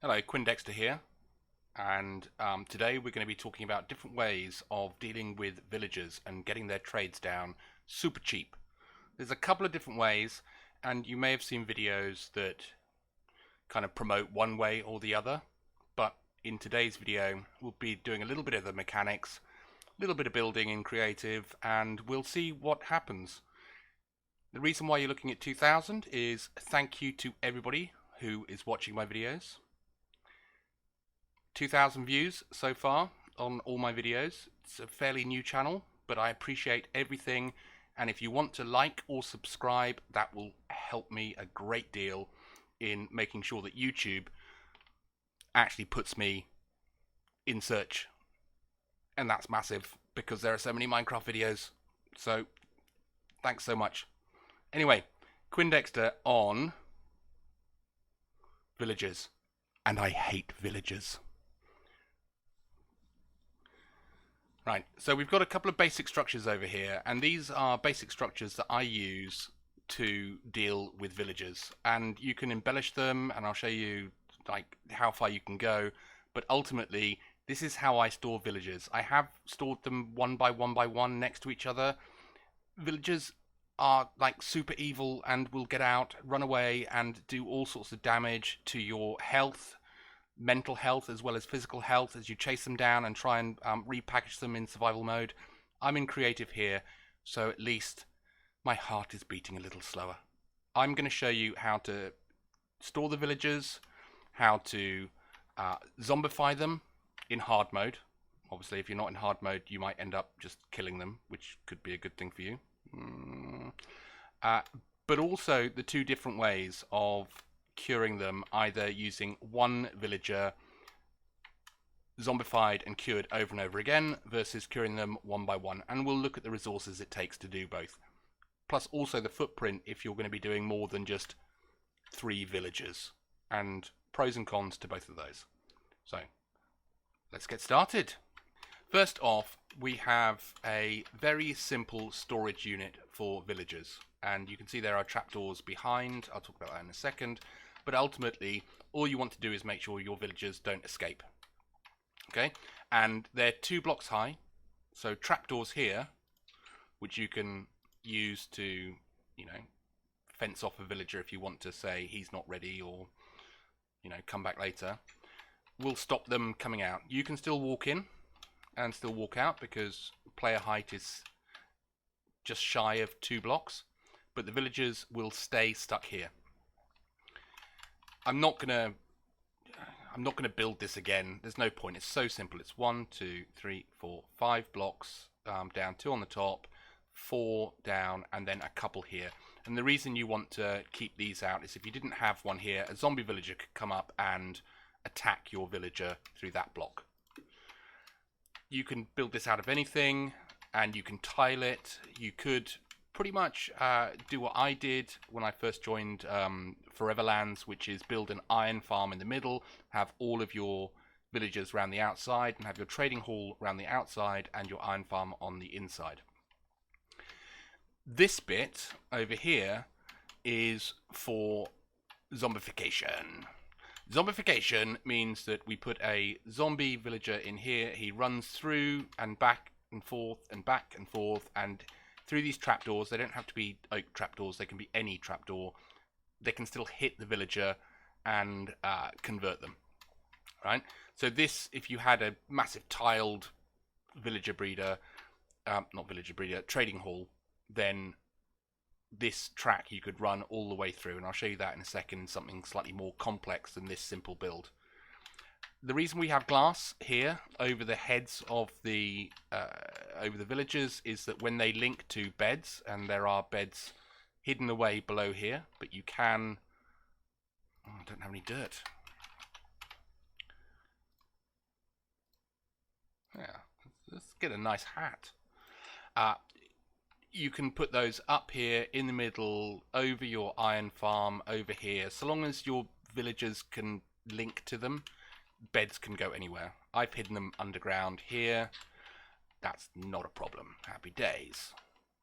Hello, Quinn Dexter here, and today we're going to be talking about different ways of dealing with villagers and getting their trades down super cheap. There's a couple of different ways, and you may have seen videos that kind of promote one way or the other, but in today's video we'll be doing a little bit of the mechanics, a little bit of building in creative, and we'll see what happens. The reason why you're looking at 2000 is thank you to everybody who is watching my videos. 2,000 views so far on all my videos. It's a fairly new channel, but I appreciate everything, and if you want to like or subscribe, that will help me a great deal in making sure that YouTube actually puts me in search, and that's massive because there are so many Minecraft videos. So thanks so much. Anyway, Quinn Dexter on villagers, and I hate villagers. Right, so we've got a couple of basic structures over here, and these are basic structures that I use to deal with villagers, and you can embellish them, and I'll show you like how far you can go, but ultimately this is how I store villagers. I have stored them one by one next to each other. Villagers are like super evil and will get out, run away, and do all sorts of damage to your health, mental health as well as physical health as you chase them down and try and repackage them in survival mode. I'm in creative here, so at least my heart is beating a little slower. I'm going to show you how to store the villagers, how to zombify them in hard mode. Obviously, if you're not in hard mode, you might end up just killing them, which could be a good thing for you. But also the two different ways of curing them, either using one villager zombified and cured over and over again versus curing them one by one, and we'll look at the resources it takes to do both, plus also the footprint if you're going to be doing more than just 3 villagers, and pros and cons to both of those. So let's get started. First off, we have a very simple storage unit for villagers, and you can see there are trapdoors behind. I'll talk about that in a second. But ultimately, all you want to do is make sure your villagers don't escape. Okay? And they're 2 blocks high. So trapdoors here, which you can use to, you know, fence off a villager if you want to say he's not ready or, you know, come back later, will stop them coming out. You can still walk in and still walk out because player height is just shy of 2 blocks, but the villagers will stay stuck here. I'm not gonna build this again. There's no point. It's so simple. It's 1, 2, 3, 4, 5 blocks down, 2 on the top, 4 down, and then a couple here. And the reason you want to keep these out is if you didn't have one here, a zombie villager could come up and attack your villager through that block. You can build this out of anything, and you can tile it. You could pretty much do what I did when I first joined Foreverlands, which is build an iron farm in the middle, have all of your villagers around the outside, and have your trading hall around the outside and your iron farm on the inside. This bit over here is for zombification. Zombification means that we put a zombie villager in here. He runs through and back and forth and back and forth, and through these trapdoors. They don't have to be oak trapdoors, they can be any trapdoor. They can still hit the villager and convert them, right? So this, if you had a massive tiled villager breeder, trading hall, then this track you could run all the way through, and I'll show you that in a second, something slightly more complex than this simple build. The reason we have glass here over the heads of the villagers is that when they link to beds, and there are beds hidden away below here, but you can... Oh, I don't have any dirt. Yeah, let's get a nice hat. You can put those up here in the middle, over your iron farm, over here. So long as your villagers can link to them, beds can go anywhere. I've hidden them underground here. That's not a problem. Happy days.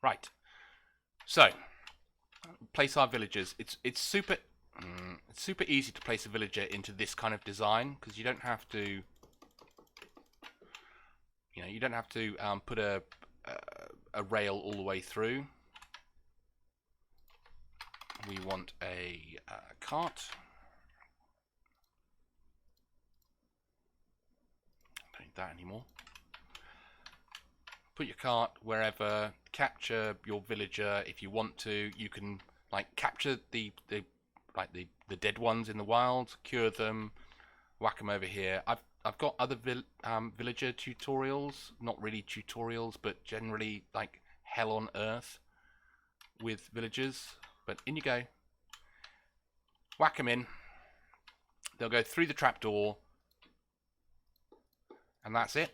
Right. So, place our villagers. It's super It's super easy to place a villager into this kind of design because you don't have to, you don't have to put a rail all the way through. We want a cart. Don't need that anymore. Put your cart wherever. Capture your villager if you want to. You can capture the dead ones in the wild, cure them, whack them over here. I've got other villager tutorials, not really tutorials, but generally like hell on earth with villagers. But in you go. Whack them in. They'll go through the trapdoor, and that's it.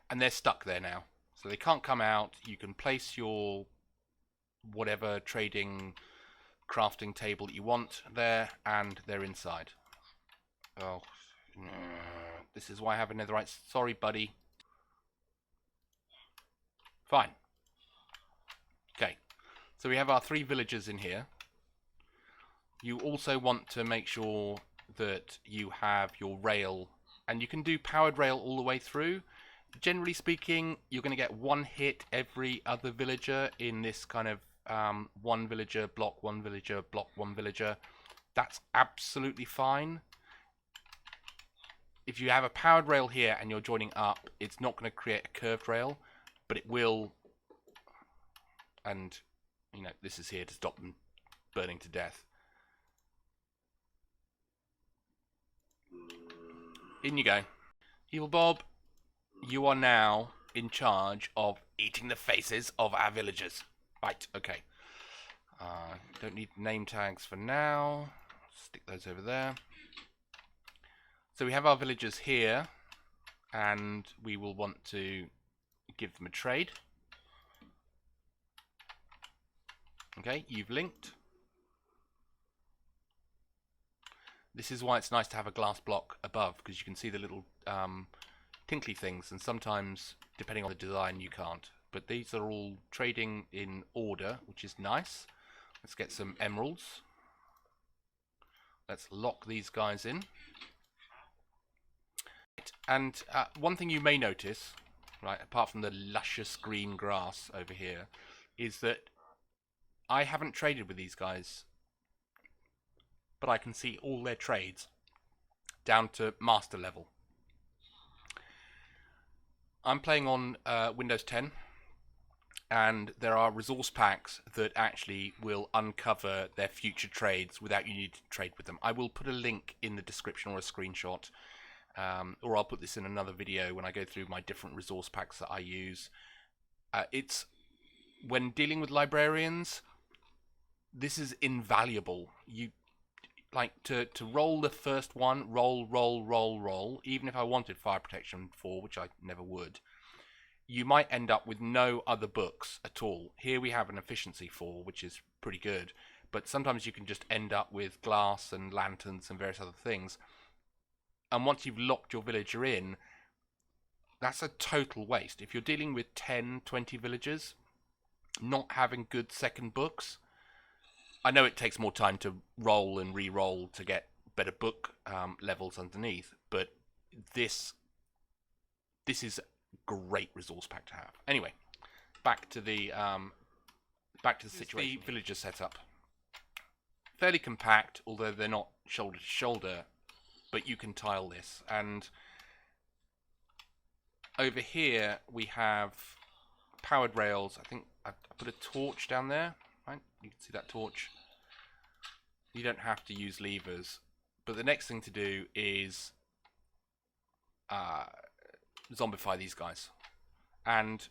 And they're stuck there now, so they can't come out. You can place your whatever trading crafting table that you want there, and they're inside. Oh, this is why I have a netherite. Sorry, buddy. Fine. Okay, so we have our 3 villagers in here. You also want to make sure that you have your rail, and you can do powered rail all the way through. Generally speaking, you're going to get 1 hit every other villager in this kind of 1 villager, block 1 villager, block 1 villager. That's absolutely fine. If you have a powered rail here and you're joining up, it's not going to create a curved rail, but it will. And, this is here to stop them burning to death. In you go. Evil Bob, you are now in charge of eating the faces of our villagers. Right, okay. Don't need name tags for now. Stick those over there. So we have our villagers here, and we will want to give them a trade. Okay, you've linked. This is why it's nice to have a glass block above, because you can see the little tinkly things, and sometimes, depending on the design, you can't. But these are all trading in order, which is nice. Let's get some emeralds. Let's lock these guys in. And one thing you may notice, right, apart from the luscious green grass over here, is that I haven't traded with these guys, but I can see all their trades down to master level. I'm playing on Windows 10, and there are resource packs that actually will uncover their future trades without you needing to trade with them. I will put a link in the description or a screenshot, or I'll put this in another video when I go through my different resource packs that I use. It's when dealing with librarians, this is invaluable. You to roll the first one, roll, even if I wanted fire protection 4, which I never would, you might end up with no other books at all. Here we have an efficiency 4, which is pretty good, but sometimes you can just end up with glass and lanterns and various other things. And once you've locked your villager in, that's a total waste. If you're dealing with 10, 20 villagers, not having good second books, I know it takes more time to roll and re-roll to get better book levels underneath, but this is a great resource pack to have. Anyway, back to the situation. The villager setup, fairly compact, although they're not shoulder to shoulder, but you can tile this. And over here we have powered rails. I think I put a torch down there. Right? You can see that torch. You don't have to use levers, but the next thing to do is zombify these guys, and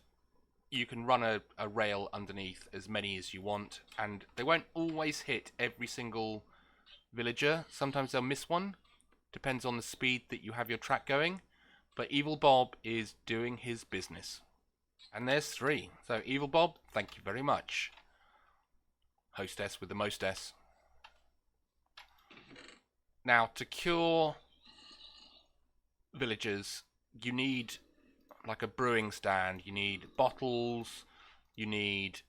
you can run a rail underneath as many as you want, and they won't always hit every single villager. Sometimes they'll miss one, depends on the speed that you have your track going, but Evil Bob is doing his business. And there's 3. So Evil Bob, thank you very much. Hostess with the mostess. Now, to cure villagers, you need like a brewing stand. You need bottles. You need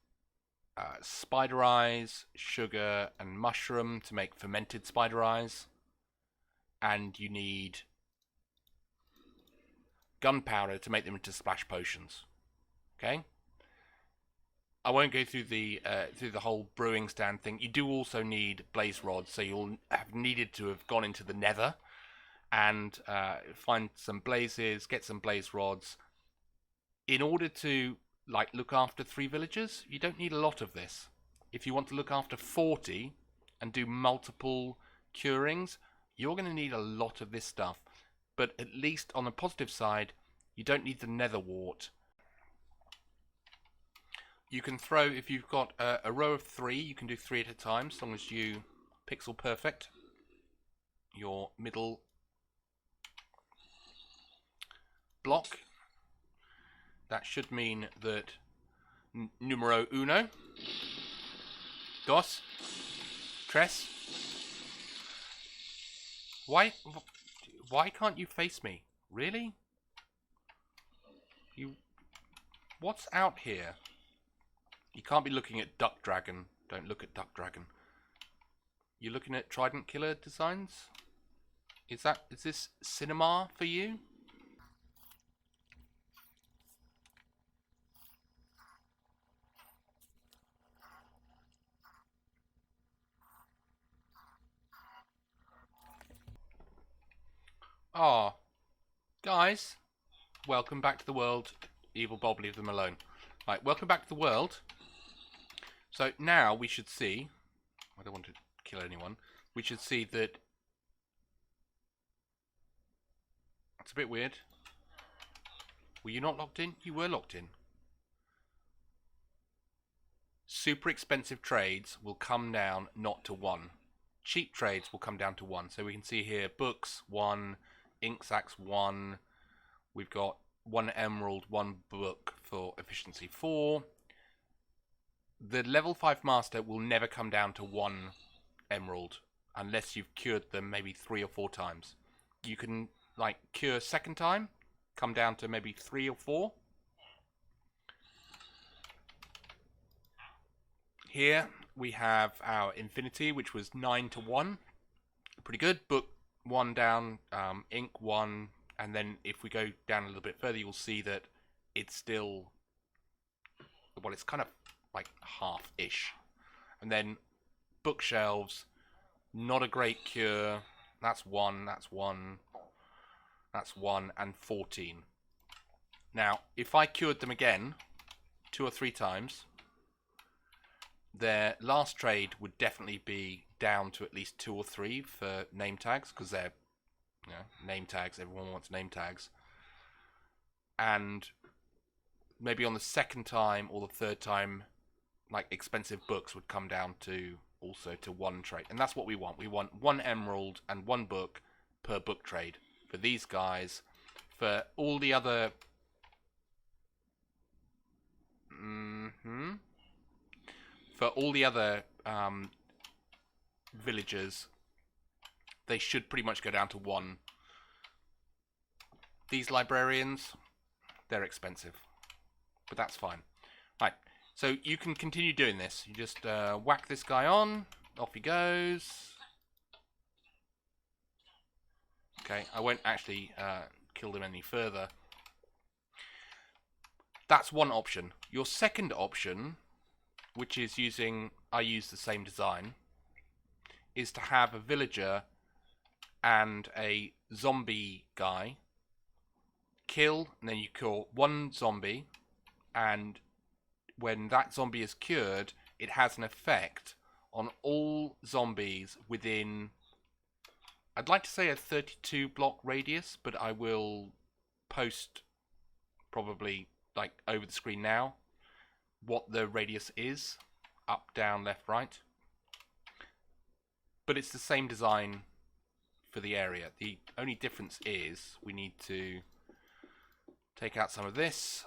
spider eyes, sugar, and mushroom to make fermented spider eyes. And you need gunpowder to make them into splash potions. Okay? I won't go through the whole brewing stand thing. You do also need blaze rods, so you'll have needed to have gone into the nether and find some blazes, get some blaze rods. In order to look after 3 villagers, you don't need a lot of this. If you want to look after 40 and do multiple curings, you're going to need a lot of this stuff. But at least on the positive side, you don't need the nether wart. You can throw, if you've got a row of 3, you can do 3 at a time, as long as you pixel perfect your middle block. That should mean that numero uno, dos, tres. Why can't you face me? Really? What's out here? You can't be looking at Duck Dragon. Don't look at Duck Dragon. You're looking at Trident Killer designs? Is this cinema for you? Ah, guys, welcome back to the world. Evil Bob, leave them alone. Right, welcome back to the world. So now we should see, I don't want to kill anyone, we should see that, that's a bit weird. Were you not locked in? You were locked in. Super expensive trades will come down not to 1. Cheap trades will come down to 1. So we can see here, books 1, ink sacks 1, we've got 1 emerald, 1 book for efficiency 4. The level 5 master will never come down to 1 emerald unless you've cured them maybe 3 or 4 times. You can cure second time, come down to maybe 3 or 4. Here we have our infinity, which was 9 to 1. Pretty good. Book 1 down, ink 1, and then if we go down a little bit further, you'll see that it's still, well, it's kind of half-ish. And then bookshelves, not a great cure. That's 1, that's 1, that's 1, and 14. Now, if I cured them again 2 or 3 times, their last trade would definitely be down to at least 2 or 3 for name tags, because they're name tags, everyone wants name tags. And maybe on the second time or the third time, expensive books would come down to also to 1 trade. And that's what we want. We want 1 emerald and 1 book per book trade for these guys. For all the other for all the other villagers, they should pretty much go down to 1. These librarians, they're expensive, but that's fine. Right, so you can continue doing this. You just whack this guy on, off he goes. Okay, I won't actually kill them any further. That's one option. Your second option, which is I use the same design, is to have a villager and a zombie guy kill, and then you kill 1 zombie, and when that zombie is cured, it has an effect on all zombies within, I'd like to say a 32 block radius, but I will post probably over the screen now what the radius is, up, down, left, right. But it's the same design for the area. The only difference is we need to take out some of this.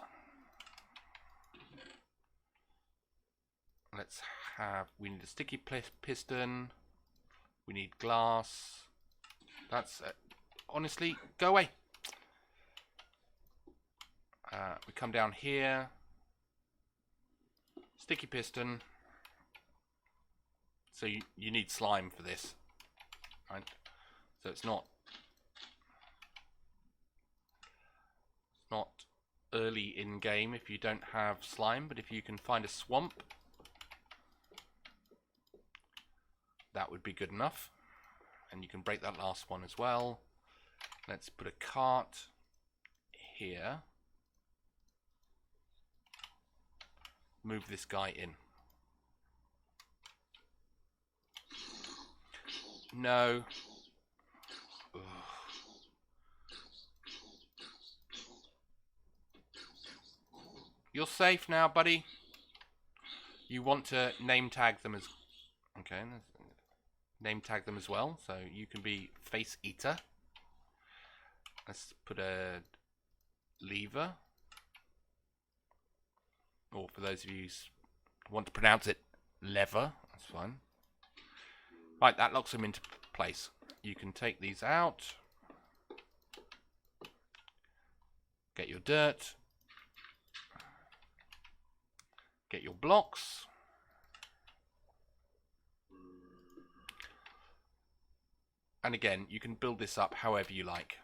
We need a sticky piston. We need glass. That's honestly, go away. We come down here. Sticky piston. So you need slime for this, right? So it's not early in game if you don't have slime, but if you can find a swamp, that would be good enough. And you can break that last one as well. Let's put a cart here. Move this guy in. No. Ugh. You're safe now, buddy. You want to name tag them as... Okay, name tag them as well, so you can be Face Eater. Let's put a lever. Or for those of you who want to pronounce it, lever. That's fine. Right, that locks them into place. You can take these out. Get your dirt. Get your blocks. And again, you can build this up however you like.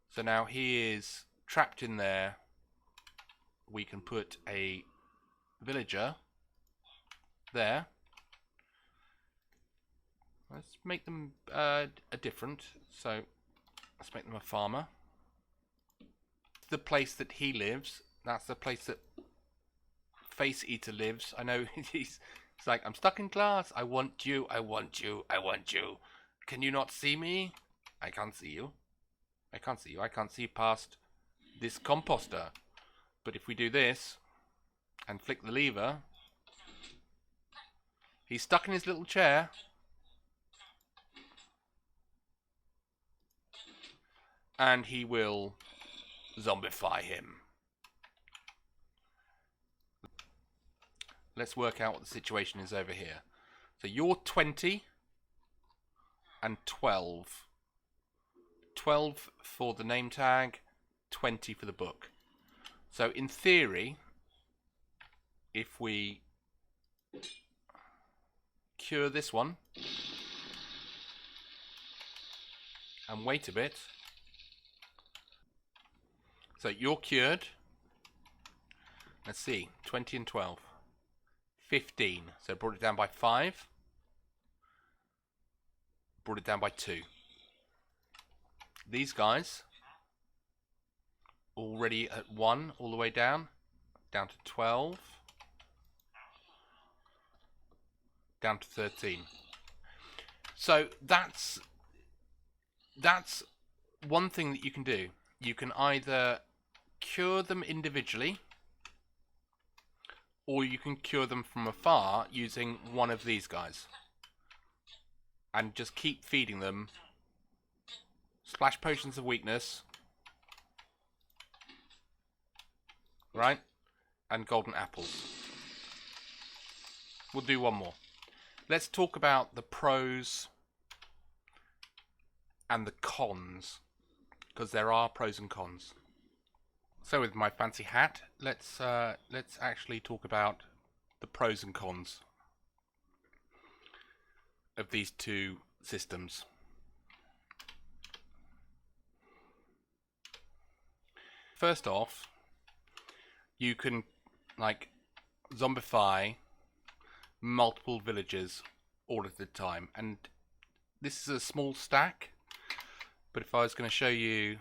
So now he is trapped in there. We can put a villager there. Let's make them a different. So let's make them a farmer. The place that he lives, that's the place that Face Eater lives. I know he's like, I'm stuck in class. I want you. I want you. I want you. Can you not see me? I can't see you. I can't see you. I can't see past this composter. But if we do this and flick the lever, he's stuck in his little chair. And he will zombify him. Let's work out what the situation is over here. So you're 20 and 12. 12 for the name tag, 20 for the book. So in theory, if we cure this one and wait a bit. So you're cured. Let's see, 20 and 12. 15. So brought it down by 5. Brought it down by 2. These guys already at 1 all the way down to 12, down to 13. So that's one thing that you can do. You can either cure them individually, or you can cure them from afar using one of these guys. And just keep feeding them splash potions of weakness, right? And golden apples. We'll do one more. Let's talk about the pros and the cons, because there are pros and cons. So with my fancy hat, let's actually talk about the pros and cons of these two systems. First off, you can like zombify multiple villagers all at a time, and this is a small stack, but if I was going to show you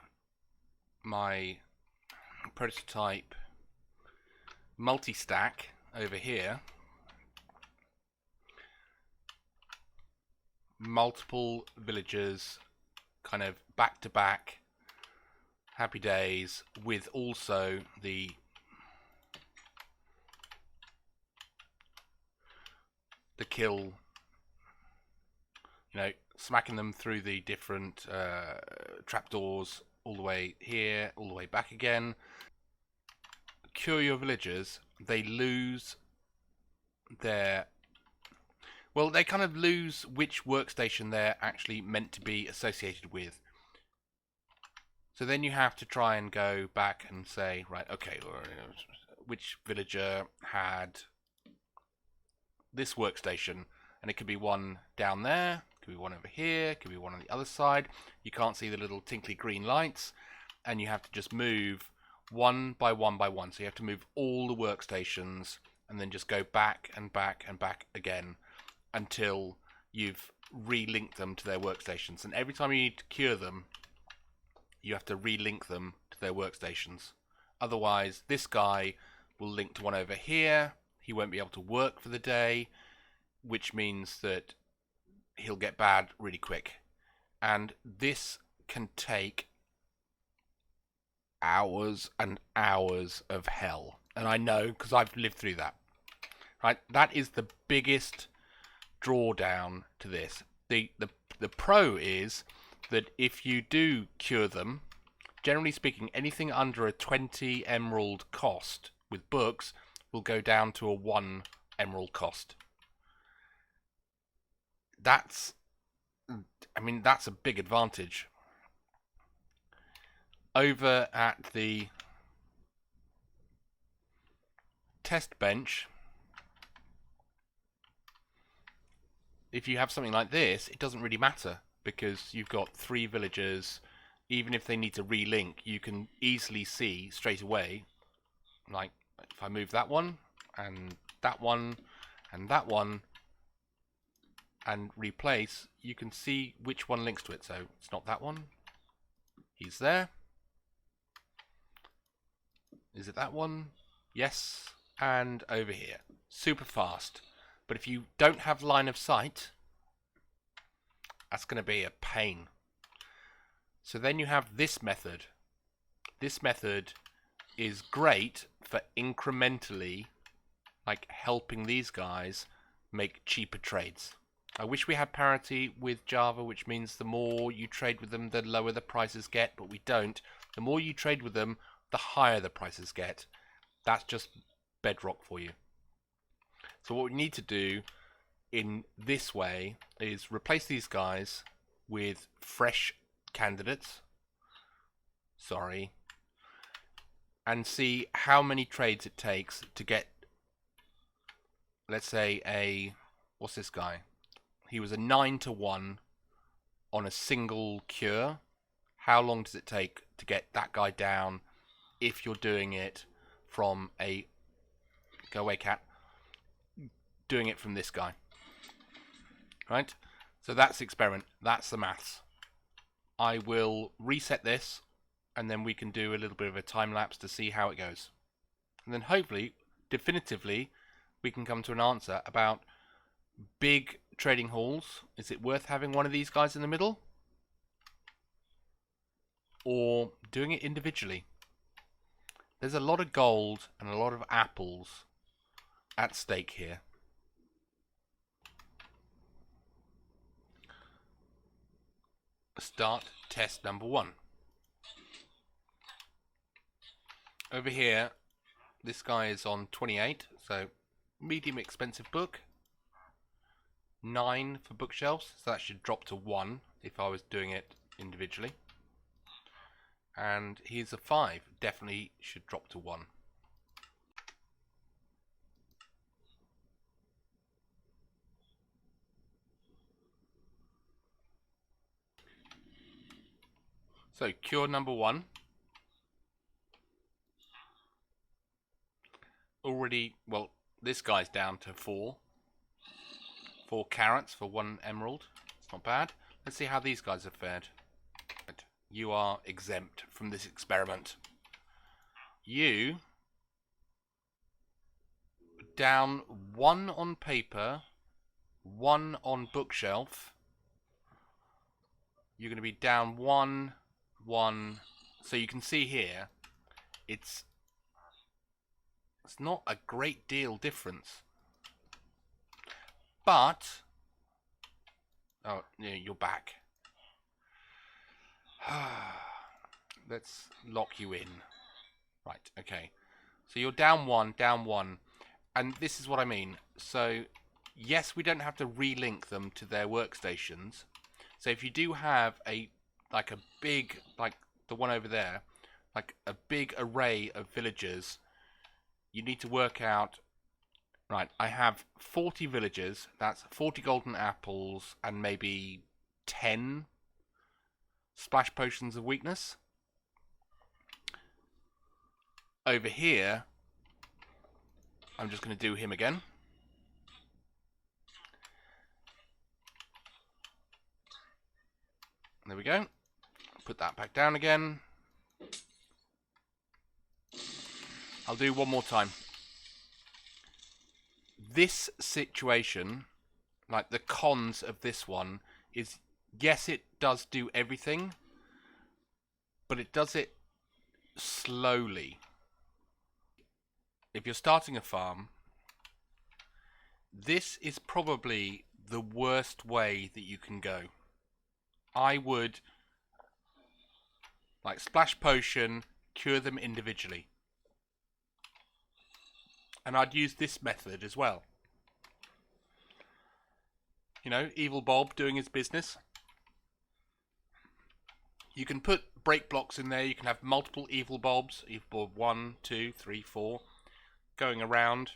my prototype multi-stack over here, multiple villagers kind of back to back, happy days, with also the kill, you know, smacking them through the different trapdoors all the way here, all the way back again. Cure your villagers, they lose their... Well, they kind of lose which workstation they're actually meant to be associated with. So then you have to try and go back and say, right, okay, which villager had this workstation, and it could be one down there, could be one over here, could be one on the other side. You can't see the little tinkly green lights, and you have to just move one by one by one. So you have to move all the workstations and then just go back and back and back again until you've relinked them to their workstations. And every time you need to cure them, you have to relink them to their workstations. Otherwise, this guy will link to one over here. He won't be able to work for the day, which means that he'll get bad really quick. And this can take hours and hours of hell. And I know, because I've lived through that. Right? That is the biggest drawdown to this. The pro is that if you do cure them, generally speaking, anything under a 20 emerald cost with books will go down to a 1 emerald cost. That's a big advantage. Over at the test bench, if you have something like this, it doesn't really matter because you've got 3 villagers. Even if they need to relink, you can easily see straight away, like if I move that one and that one and that one and replace, you can see which one links to it. So it's not that one. He's there. Is it that one? Yes. And over here. Super fast. But if you don't have line of sight, that's going to be a pain. So then you have this method. This method is great for incrementally, like, helping these guys make cheaper trades. I wish we had parity with Java, which means the more you trade with them, the lower the prices get, but we don't. The more you trade with them, the higher the prices get. That's just Bedrock for you. So what we need to do in this way is replace these guys with fresh candidates. Sorry. And see how many trades it takes to get, let's say, what's this guy? He was a 9-to-1 on a single cure. How long does it take to get that guy down if you're doing it from a... Go away, cat. Doing it from this guy. Right? So that's the experiment. That's the maths. I will reset this, and then we can do a little bit of a time lapse to see how it goes. And then hopefully, definitively, we can come to an answer about big trading halls. Is it worth having one of these guys in the middle? Or doing it individually? There's a lot of gold and a lot of apples at stake here. Start test number 1. Over here, this guy is on 28, so medium expensive book. 9 for bookshelves, so that should drop to 1 if I was doing it individually. And he's a 5, definitely should drop to 1. So cure number 1. Already, well, this guy's down to 4. 4 carrots for 1 emerald. It's not bad. Let's see how these guys have fared. You are exempt from this experiment. You down 1 on paper, 1 on bookshelf. You're going to be down 1, 1. So you can see here, it's not a great deal difference. But, oh, yeah, you're back. Let's lock you in. Right, okay. So you're down 1, down 1. And this is what I mean. So, yes, we don't have to relink them to their workstations. So if you do have a big, like the one over there, like a big array of villagers, you need to work out Right, I have 40 villagers. That's 40 golden apples and maybe 10 splash potions of weakness. Over here, I'm just going to do him again. There we go. Put that back down again. I'll do one more time. This situation, like the cons of this one, is yes, it does do everything, but it does it slowly. If you're starting a farm, this is probably the worst way that you can go. I would like splash potion, cure them individually. And I'd use this method as well. You know, Evil Bob doing his business. You can put break blocks in there. You can have multiple Evil Bobs. Evil Bob 1, 2, 3, 4. Going around.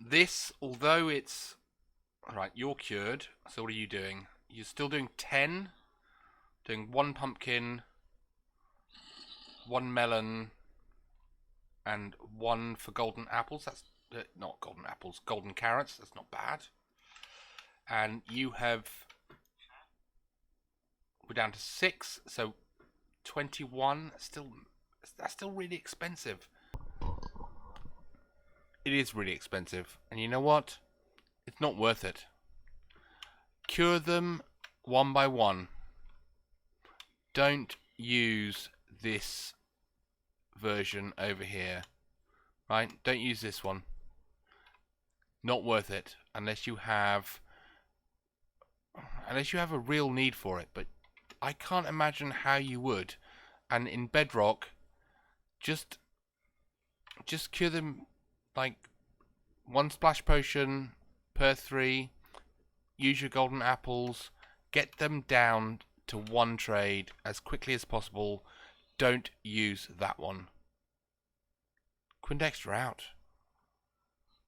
This, although it's... Alright, you're cured. So what are you doing? You're still doing 10. Doing 1 pumpkin. 1 melon. And 1 for golden apples. That's not golden apples, golden carrots. That's not bad. And you have... We're down to 6, so 21. That's still really expensive. It is really expensive. And you know what? It's not worth it. Cure them one by one. Don't use this version over here, right? Don't use this one. Not worth it unless you have a real need for it, but I can't imagine how you would. And in Bedrock, just cure them like 1 splash potion per 3. Use your golden apples, get them down to 1 trade as quickly as possible. Don't use that one. Quindexter out.